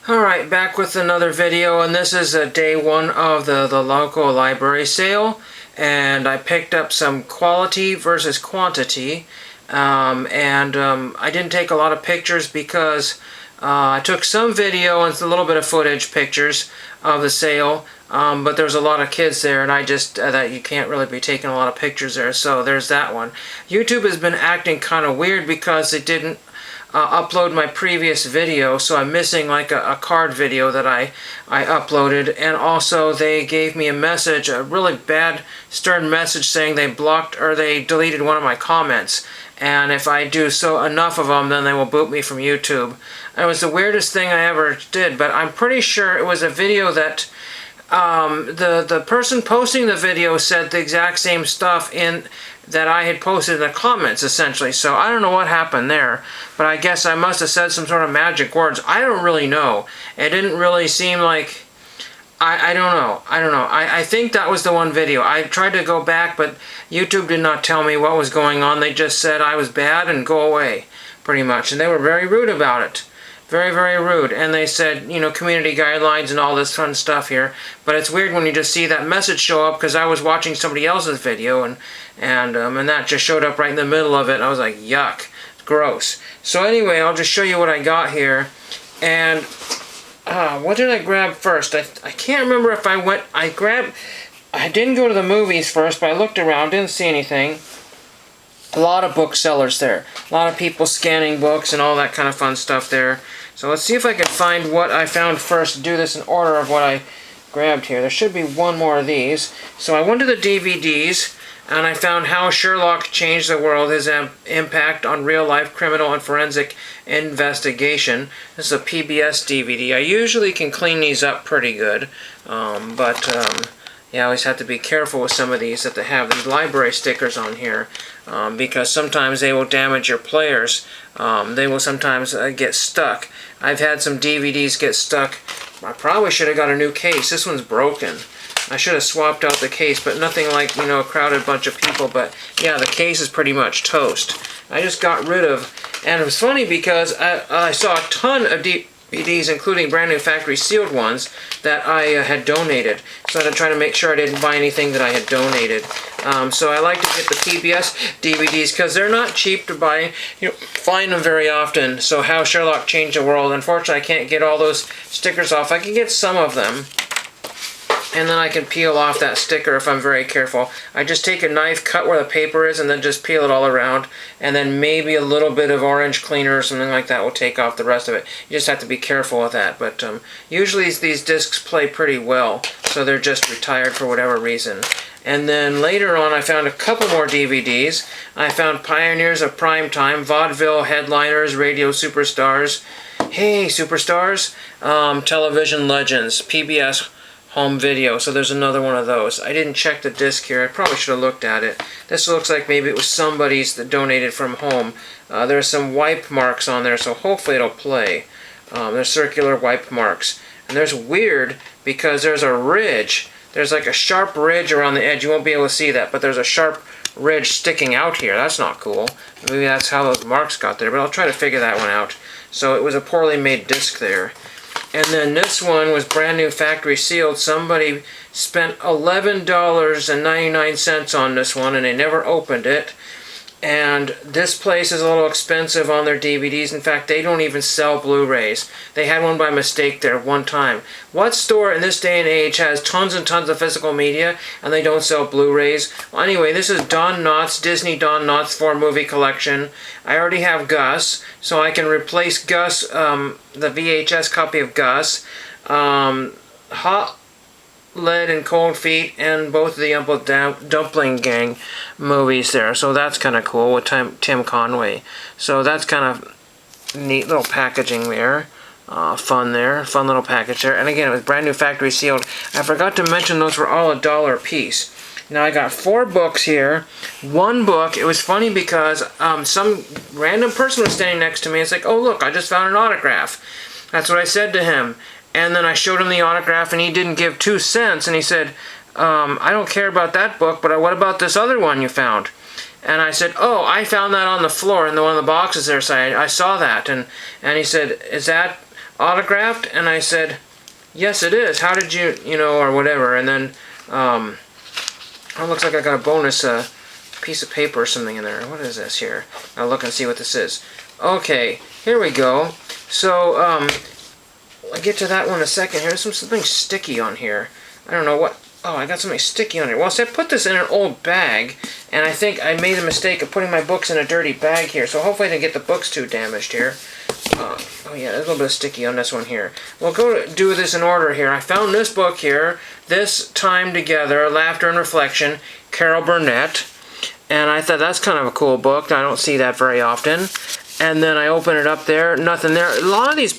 Alright, back with another video, and this is day one of the local library sale, and I picked up some quality versus quantity, I didn't take a lot of pictures because I took some video and a little bit of footage pictures of the sale, but there's a lot of kids there, and I just, that you can't really be taking a lot of pictures there, so there's that one. YouTube has been acting kind of weird because it didn't upload my previous video, so I'm missing like a card video that I uploaded, and also they gave me a message, a really bad stern message saying they blocked or they deleted one of my comments, and if I do enough of them, then they will boot me from YouTube. It was the weirdest thing I ever did, but I'm pretty sure it was a video that the person posting the video said the exact same stuff that I had posted in the comments, essentially. So I don't know what happened there, but I guess I must have said some sort of magic words. I don't really know. It didn't really seem like... I don't know. I think that was the one video. I tried to go back, but YouTube did not tell me what was going on. They just said I was bad and go away, pretty much. And they were very rude about it. Very, very rude. And they said, you know, community guidelines and all this fun stuff here. But it's weird when you just see that message show up, because I was watching somebody else's video, and that just showed up right in the middle of it. And I was like, yuck, gross. So anyway, I'll just show you what I got here. And what did I grab first? I can't remember if I didn't go to the movies first, but I looked around, didn't see anything. A lot of booksellers there. A lot of people scanning books and all that kind of fun stuff there. So let's see if I can find what I found first, do this in order of what I grabbed here. There should be one more of these. So I went to the DVDs, and I found How Sherlock Changed the World, His Impact on Real-Life Criminal and Forensic Investigation. This is a PBS DVD. I usually can clean these up pretty good, you always have to be careful with some of these that they have these library stickers on here, because sometimes they will damage your players. They will sometimes get stuck. I've had some DVDs get stuck. I probably should have got a new case. This one's broken. I should have swapped out the case, but nothing like, you know, a crowded bunch of people. But yeah, the case is pretty much toast. I just got rid of, and it was funny because I saw a ton of DVDs, including brand new factory sealed ones that I had donated. So I had to try to make sure I didn't buy anything that I had donated. So I like to get the PBS DVDs because they're not cheap to buy. You don't find them very often. So How Sherlock Changed the World. Unfortunately, I can't get all those stickers off. I can get some of them, and then I can peel off that sticker if I'm very careful. I just take a knife, cut where the paper is, and then just peel it all around. And then maybe a little bit of orange cleaner or something like that will take off the rest of it. You just have to be careful with that. But usually these discs play pretty well, so they're just retired for whatever reason. And then later on I found a couple more DVDs. I found Pioneers of Prime Time, Vaudeville Headliners, Radio Superstars. Hey, Superstars! Television Legends, PBS Home Video. So there's another one of those. I didn't check the disc here. I probably should have looked at it. This looks like maybe it was somebody's that donated from home. There's some wipe marks on there, so hopefully it'll play. There's circular wipe marks. And there's weird because there's a ridge. There's like a sharp ridge around the edge. You won't be able to see that, but there's a sharp ridge sticking out here. That's not cool. Maybe that's how those marks got there, but I'll try to figure that one out. So it was a poorly made disc there. And then this one was brand new factory sealed. Somebody spent $11.99 on this one, and they never opened it. And this place is a little expensive on their DVDs. In fact, they don't even sell Blu-rays. They had one by mistake there one time. What store in this day and age has tons and tons of physical media and they don't sell Blu-rays? Well, anyway, this is Don Knotts, Disney Don Knotts 4-movie collection. I already have Gus, so I can replace Gus, the VHS copy of Gus, Hot Lead and Cold Feet, and both of the Dumpling Gang movies there. So that's kind of cool with Tim Conway. So that's kind of neat little packaging there. Fun there. Fun little package there. And again, it was brand new factory sealed. I forgot to mention those were all $1 a piece. Now I got 4 books here. One book, it was funny because some random person was standing next to me. It's like, oh look, I just found an autograph. That's what I said to him. And then I showed him the autograph, and he didn't give 2 cents. And he said, I don't care about that book, but what about this other one you found? And I said, oh, I found that on the floor in one of the boxes there. So I saw that. And he said, is that autographed? And I said, yes, it is. How did you, or whatever. And then, oh, looks like I got a bonus piece of paper or something in there. What is this here? I'll look and see what this is. Okay, here we go. So, I'll get to that one in a second. Here's something sticky on here. I don't know what. Oh, I got something sticky on here. Well, so I put this in an old bag, and I think I made a mistake of putting my books in a dirty bag here, so hopefully I didn't get the books too damaged here. Oh yeah, there's a little bit of sticky on this one here. We'll do this in order here. I found this book here, This Time Together, Laughter and Reflection, Carol Burnett, and I thought that's kind of a cool book. I don't see that very often. And then I open it up there, nothing there. A lot of these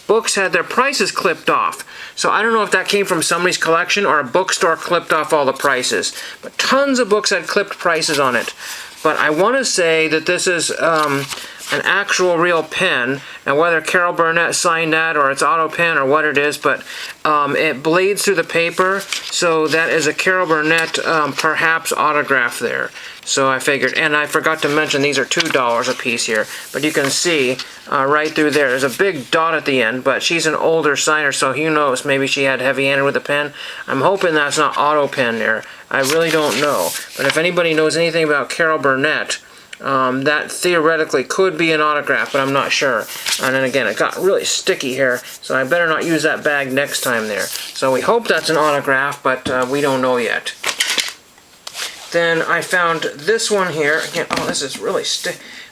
books had their prices clipped off. So I don't know if that came from somebody's collection or a bookstore clipped off all the prices. But tons of books had clipped prices on it. But I want to say that this is an actual real pen. And whether Carol Burnett signed that or it's auto pen or what it is, but it bleeds through the paper. So that is a Carol Burnett perhaps autograph there. So I figured, and I forgot to mention these are $2 a piece here, but you can see right through there, there's a big dot at the end, but she's an older signer, so who knows, maybe she had heavy-handed with a pen. I'm hoping that's not auto pen there. I really don't know, but if anybody knows anything about Carol Burnett, that theoretically could be an autograph, but I'm not sure. And then again, it got really sticky here, so I better not use that bag next time there. So we hope that's an autograph, but we don't know yet. Then I found this one here. Again, oh, this is really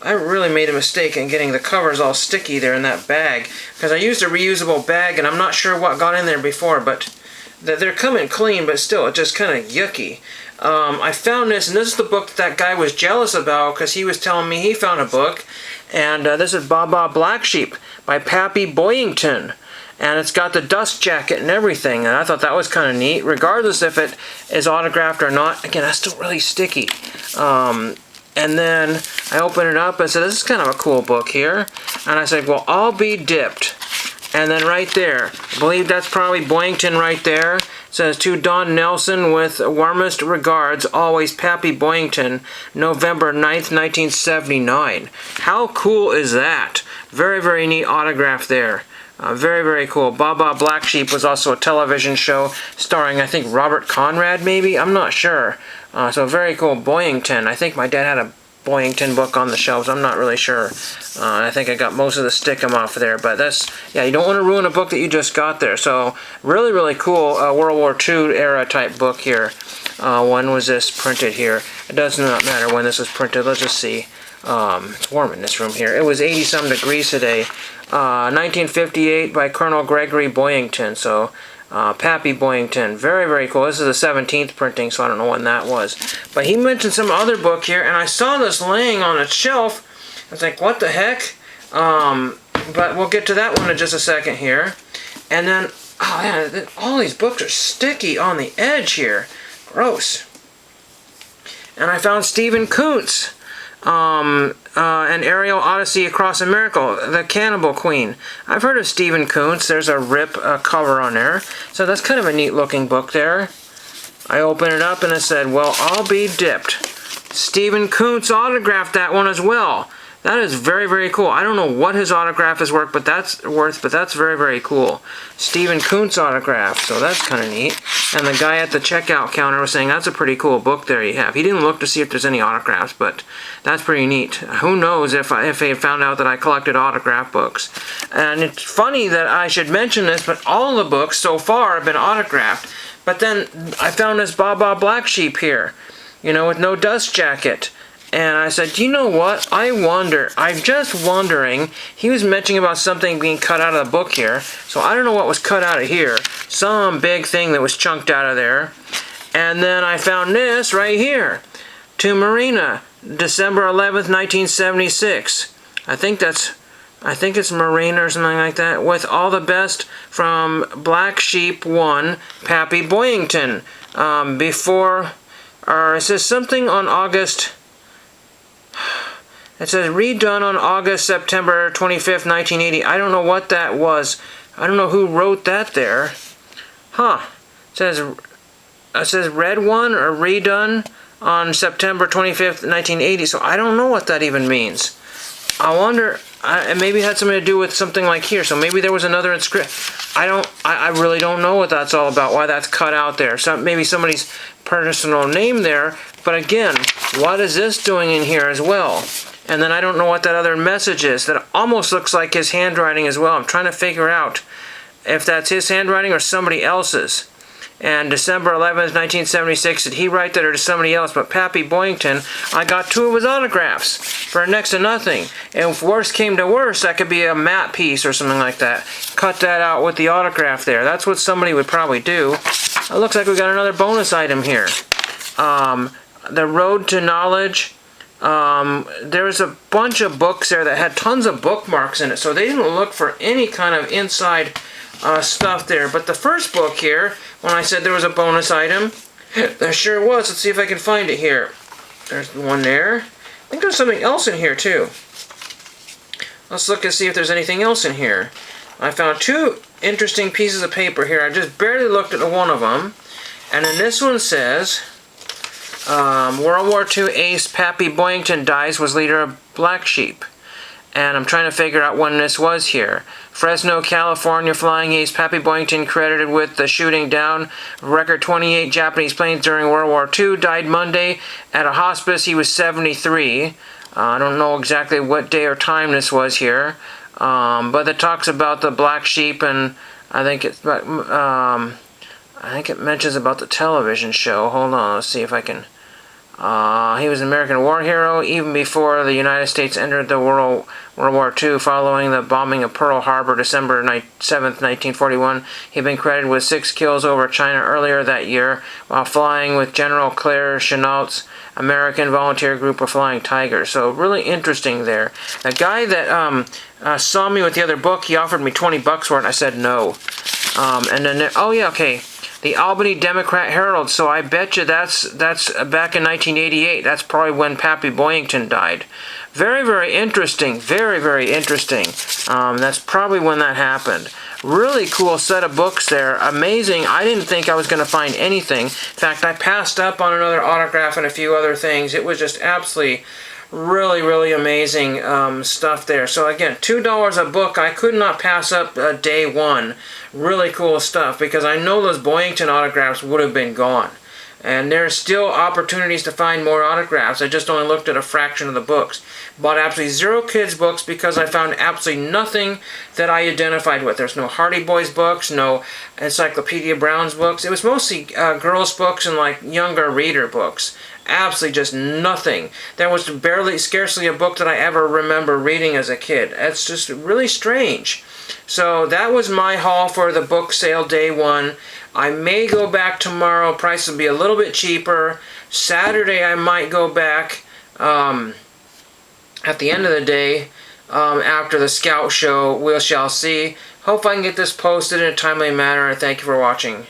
I really made a mistake in getting the covers all sticky there in that bag, because I used a reusable bag, and I'm not sure what got in there before, but they're coming clean, but still, it's just kind of yucky. I found this, and this is the book that guy was jealous about, because he was telling me he found a book, and this is Baa Black Sheep by Pappy Boyington. And it's got the dust jacket and everything, and I thought that was kind of neat, regardless if it is autographed or not. Again, that's still really sticky. And then I opened it up and said, this is kind of a cool book here. And I said, well, I'll be dipped. And then right there, I believe that's probably Boyington right there. It says, to Don Nelson with warmest regards, always Pappy Boyington, November 9th, 1979. How cool is that? Very, very neat autograph there. Very, very cool. Baa Black Sheep was also a television show starring, I think, Robert Conrad, maybe? I'm not sure. So very cool. Boyington. I think my dad had a Boyington book on the shelves. I'm not really sure. I think I got most of the stickum off there. But that's, yeah, you don't want to ruin a book that you just got there. So really, really cool World War II era type book here. When was this printed here? It does not matter when this was printed. Let's just see. It's warm in this room here. It was 80-some degrees today. 1958 by Colonel Gregory Boyington. So, Pappy Boyington. Very, very cool. This is the 17th printing, so I don't know when that was. But he mentioned some other book here, and I saw this laying on a shelf. I was like, what the heck? But we'll get to that one in just a second here. And then, oh man, all these books are sticky on the edge here. Gross. And I found Stephen Kuntz. An Aerial Odyssey Across America, The Cannibal Queen. I've heard of Stephen Kuntz. There's a rip cover on there. So that's kind of a neat looking book there. I opened it up and it said, well, I'll be dipped. Stephen Kuntz autographed that one as well. That is very, very cool. I don't know what his autograph is worth, but that's very, very cool. Stephen Kuntz autograph, so that's kind of neat. And the guy at the checkout counter was saying, that's a pretty cool book there you have. He didn't look to see if there's any autographs, but that's pretty neat. Who knows if he had found out that I collected autograph books. And it's funny that I should mention this, but all the books so far have been autographed. But then I found this Baa Black Sheep here, you know, with no dust jacket. And I said, you know what? I'm just wondering. He was mentioning about something being cut out of the book here. So I don't know what was cut out of here. Some big thing that was chunked out of there. And then I found this right here. To Marina, December 11th, 1976. I think it's Marina or something like that. With all the best from Black Sheep 1, Pappy Boyington. It says something on August... It says redone on August, September 25th, 1980. I don't know what that was. I don't know who wrote that there. Huh. It says read one or redone on September 25th, 1980. So I don't know what that even means. I wonder, and maybe it had something to do with something like here. So maybe there was another inscription. I really don't know what that's all about, why that's cut out there. So maybe somebody's personal name there. But again, what is this doing in here as well? And then I don't know what that other message is. That almost looks like his handwriting as well. I'm trying to figure out if that's his handwriting or somebody else's. And December 11th, 1976, did he write that or did somebody else? But Pappy Boyington, I got 2 of his autographs for next to nothing. And if worse came to worse, that could be a matte piece or something like that. Cut that out with the autograph there. That's what somebody would probably do. It looks like we got another bonus item here. The Road to Knowledge. There's a bunch of books there that had tons of bookmarks in it, so they didn't look for any kind of inside stuff there. But the first book here, when I said there was a bonus item, there sure was. Let's see if I can find it here. There's one there. I think there's something else in here too. Let's look and see if there's anything else in here. I found 2 interesting pieces of paper here. I just barely looked at one of them. And then this one says, World War II ace Pappy Boyington dies, was leader of Black Sheep. And I'm trying to figure out when this was here. Fresno, California, flying ace Pappy Boyington, credited with the shooting down record 28 Japanese planes during World War II, died Monday at a hospice. He was 73. I don't know exactly what day or time this was here. But it talks about the Black Sheep, and I think it mentions about the television show. Hold on, let's see if I can... he was an American war hero even before the United States entered the World War II. Following the bombing of Pearl Harbor, December 7th, 1941, he'd been credited with 6 kills over China earlier that year while flying with General Claire Chennault's American volunteer group of Flying Tigers. So really interesting there. The guy that saw me with the other book, he offered me $20 for it, and I said no. And then, oh yeah, okay. The Albany Democrat Herald, so I bet you that's back in 1988. That's probably when Pappy Boyington died. Very, very interesting. Very, very interesting. That's probably when that happened. Really cool set of books there. Amazing. I didn't think I was going to find anything. In fact, I passed up on another autograph and a few other things. It was just absolutely... really, really amazing stuff there. So again, $2 a book. I could not pass up day one. Really cool stuff, because I know those Boyington autographs would have been gone. And there's still opportunities to find more autographs. I just only looked at a fraction of the books. Bought absolutely 0 kids books because I found absolutely nothing that I identified with. There's no Hardy Boys books, no Encyclopedia Brown's books. It was mostly girls' books and like younger reader books. Absolutely just nothing. There was scarcely a book that I ever remember reading as a kid. It's just really strange. So that was my haul for the book sale day 1. I may go back tomorrow. Price will be a little bit cheaper. Saturday I might go back at the end of the day after the Scout show. We shall see. Hope I can get this posted in a timely manner. Thank you for watching.